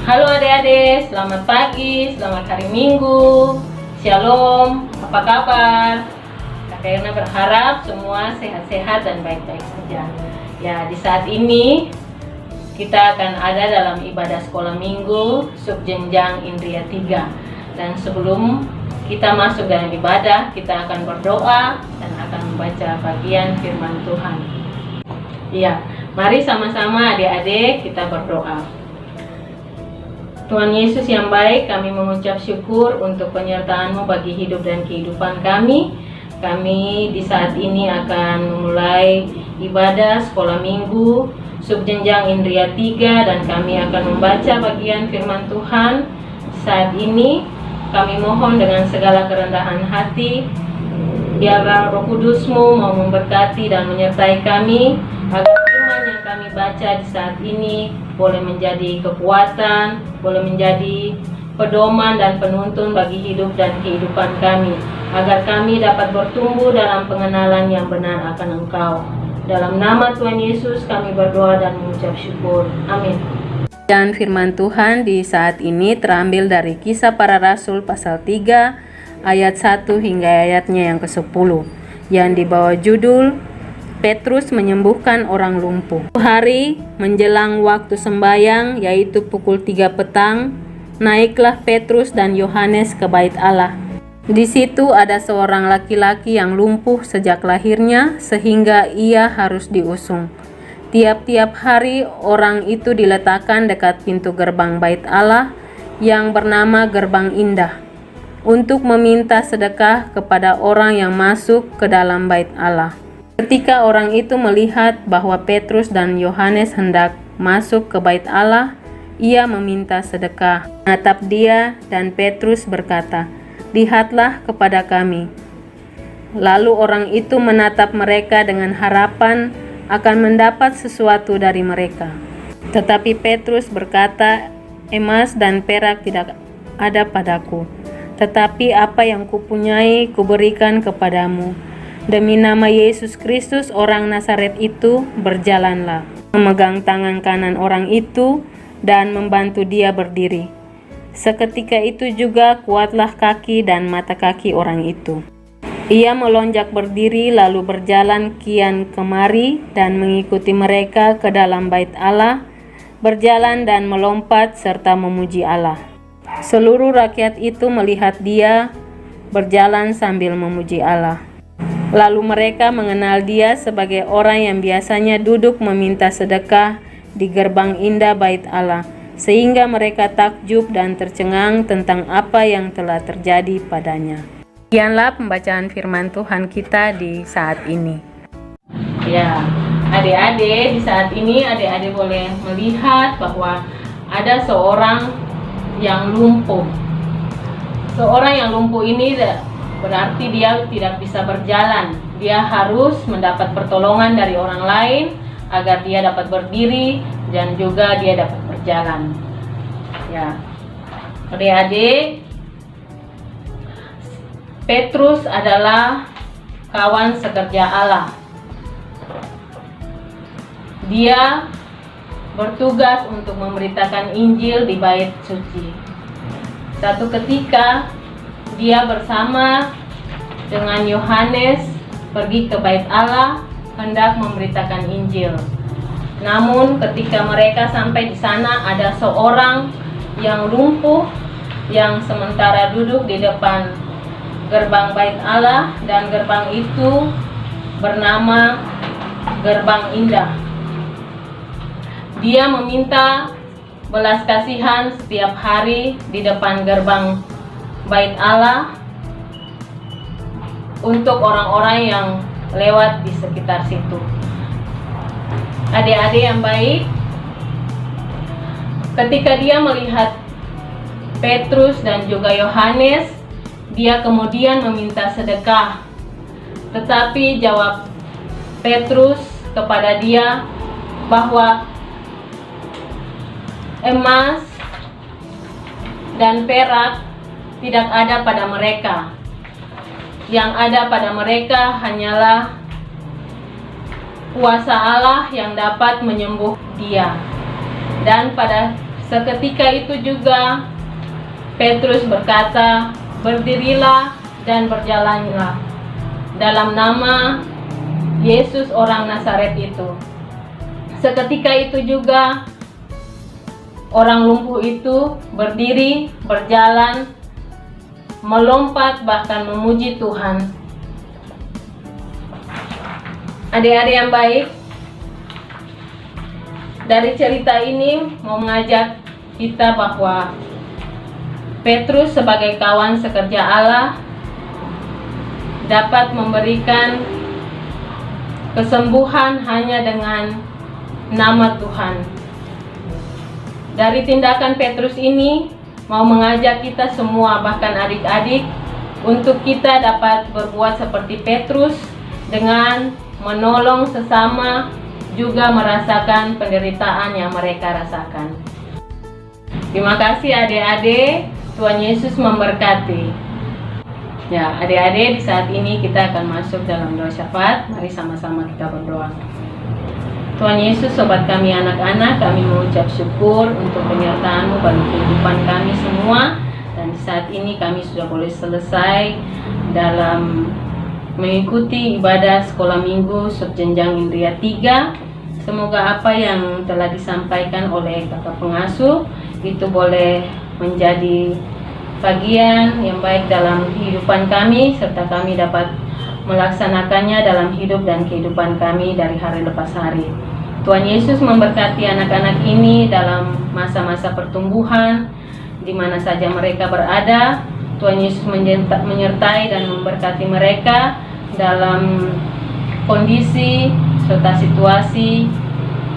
Halo adik-adik, selamat pagi, selamat hari Minggu. Shalom, apa kabar? Kak Erna berharap semua sehat-sehat dan baik-baik saja. Ya, di saat ini kita akan ada dalam ibadah sekolah minggu subjenjang Indria 3. Dan sebelum kita masuk dalam ibadah, kita akan berdoa dan akan membaca bagian firman Tuhan. Ya, mari sama-sama adik-adik kita berdoa. Tuhan Yesus yang baik, kami mengucap syukur untuk penyertaan-Mu bagi hidup dan kehidupan kami. Kami di saat ini akan memulai ibadah sekolah minggu subjenjang Indria 3 dan kami akan membaca bagian firman Tuhan. Saat ini kami mohon dengan segala kerendahan hati, biarlah Roh Kudus-Mu mau memberkati dan menyertai kami, agar firman yang kami baca di saat ini boleh menjadi kekuatan, boleh menjadi pedoman dan penuntun bagi hidup dan kehidupan kami, agar kami dapat bertumbuh dalam pengenalan yang benar akan Engkau. Dalam nama Tuhan Yesus kami berdoa dan mengucap syukur. Amin. Dan firman Tuhan di saat ini terambil dari Kisah Para Rasul pasal 3 ayat 1 hingga ayatnya yang ke-10 yang dibawa judul Petrus menyembuhkan orang lumpuh. Hari menjelang waktu sembahyang, yaitu pukul 3 petang, naiklah Petrus dan Yohanes ke bait Allah. Di situ ada seorang laki-laki yang lumpuh sejak lahirnya, sehingga ia harus diusung. Tiap-tiap hari orang itu diletakkan dekat pintu gerbang bait Allah yang bernama Gerbang Indah, untuk meminta sedekah kepada orang yang masuk ke dalam bait Allah. Ketika orang itu melihat bahwa Petrus dan Yohanes hendak masuk ke bait Allah, ia meminta sedekah. Menatap dia dan Petrus berkata, "Lihatlah kepada kami." Lalu orang itu menatap mereka dengan harapan akan mendapat sesuatu dari mereka. Tetapi Petrus berkata, "Emas dan perak tidak ada padaku, tetapi apa yang kupunyai kuberikan kepadamu. Demi nama Yesus Kristus orang Nazaret itu, berjalanlah." Memegang tangan kanan orang itu dan membantu dia berdiri. Seketika itu juga kuatlah kaki dan mata kaki orang itu. Ia melonjak berdiri lalu berjalan kian kemari dan mengikuti mereka ke dalam bait Allah, berjalan dan melompat serta memuji Allah. Seluruh rakyat itu melihat dia berjalan sambil memuji Allah. Lalu mereka mengenal dia sebagai orang yang biasanya duduk meminta sedekah di gerbang indah bait Allah, sehingga mereka takjub dan tercengang tentang apa yang telah terjadi padanya. Demikianlah pembacaan firman Tuhan kita di saat ini. Ya, adik-adik, di saat ini adik-adik boleh melihat bahwa ada seorang yang lumpuh. Seorang yang lumpuh ini berarti dia tidak bisa berjalan. Dia harus mendapat pertolongan dari orang lain agar dia dapat berdiri dan juga dia dapat berjalan. Ya, adik-adik, Petrus adalah kawan sekerja Allah. Dia bertugas untuk memberitakan Injil di bait suci. Satu ketika dia bersama dengan Yohanes pergi ke bait Allah hendak memberitakan Injil. Namun ketika mereka sampai di sana, ada seorang yang lumpuh yang sementara duduk di depan gerbang bait Allah, dan gerbang itu bernama Gerbang Indah. Dia meminta belas kasihan setiap hari di depan gerbang bait Allah untuk orang-orang yang lewat di sekitar situ. Adik-adik yang baik, ketika dia melihat Petrus dan juga Yohanes, dia kemudian meminta sedekah. Tetapi jawab Petrus kepada dia bahwa emas dan perak tidak ada pada mereka. Yang ada pada mereka hanyalah kuasa Allah yang dapat menyembuh dia. Dan pada Seketika itu juga Petrus berkata, "Berdirilah dan berjalanlah dalam nama Yesus orang Nazaret itu." Seketika itu juga orang lumpuh itu berdiri, berjalan, melompat, bahkan memuji Tuhan. Adik-adik yang baik, dari cerita ini mau mengajak kita bahwa Petrus sebagai kawan sekerja Allah dapat memberikan kesembuhan hanya dengan nama Tuhan. Dari tindakan Petrus ini mau mengajak kita semua, bahkan adik-adik, untuk kita dapat berbuat seperti Petrus dengan menolong sesama, juga merasakan penderitaan yang mereka rasakan. Terima kasih adik-adik, Tuhan Yesus memberkati. Ya, adik-adik, di saat ini kita akan masuk dalam doa syafaat. Mari sama-sama kita berdoa. Tuhan Yesus, sobat kami anak-anak, kami mengucap syukur untuk penyertaan-Mu bagi kehidupan kami semua. Dan di saat ini kami sudah boleh selesai dalam mengikuti ibadah sekolah minggu subjenjang Indria 3. Semoga apa yang telah disampaikan oleh kakak pengasuh itu boleh menjadi bagian yang baik dalam kehidupan kami, serta kami dapat melaksanakannya dalam hidup dan kehidupan kami dari hari lepas hari. Tuhan Yesus memberkati anak-anak ini dalam masa-masa pertumbuhan, di mana saja mereka berada. Tuhan Yesus menyertai dan memberkati mereka dalam kondisi serta situasi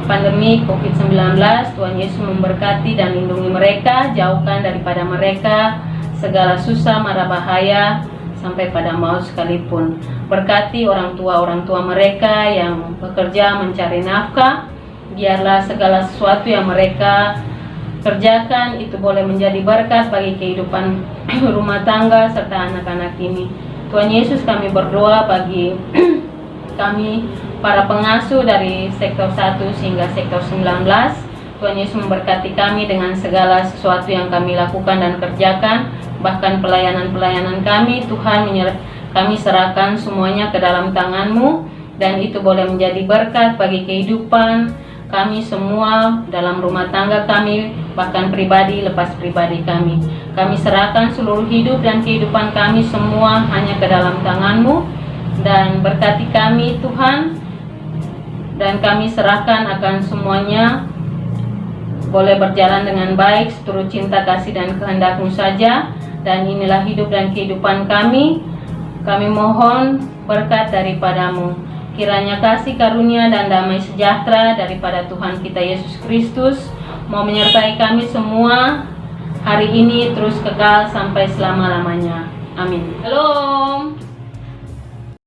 pandemi COVID-19. Tuhan Yesus memberkati dan lindungi mereka, jauhkan daripada mereka segala susah mara bahaya sampai pada maut sekalipun. Berkati orang tua mereka yang bekerja mencari nafkah. Biarlah segala sesuatu yang mereka kerjakan itu boleh menjadi berkat bagi kehidupan rumah tangga serta anak-anak ini. Tuhan Yesus, kami berdoa bagi kami para pengasuh dari sektor 1 hingga sektor 19. Tuhan Yesus memberkati kami dengan segala sesuatu yang kami lakukan dan kerjakan, bahkan pelayanan-pelayanan kami. Tuhan, kami serahkan semuanya ke dalam tangan-Mu, dan itu boleh menjadi berkat bagi kehidupan kami semua dalam rumah tangga kami, bahkan pribadi lepas pribadi kami. Kami serahkan seluruh hidup dan kehidupan kami semua hanya ke dalam tangan-Mu, dan berkati kami Tuhan, dan kami serahkan akan semuanya boleh berjalan dengan baik seturut cinta kasih dan kehendak-Mu saja. Dan inilah hidup dan kehidupan kami. Kami mohon berkat daripada-Mu. Kiranya kasih karunia dan damai sejahtera daripada Tuhan kita Yesus Kristus mau menyertai kami semua hari ini terus kekal sampai selama-lamanya. Amin. Shalom.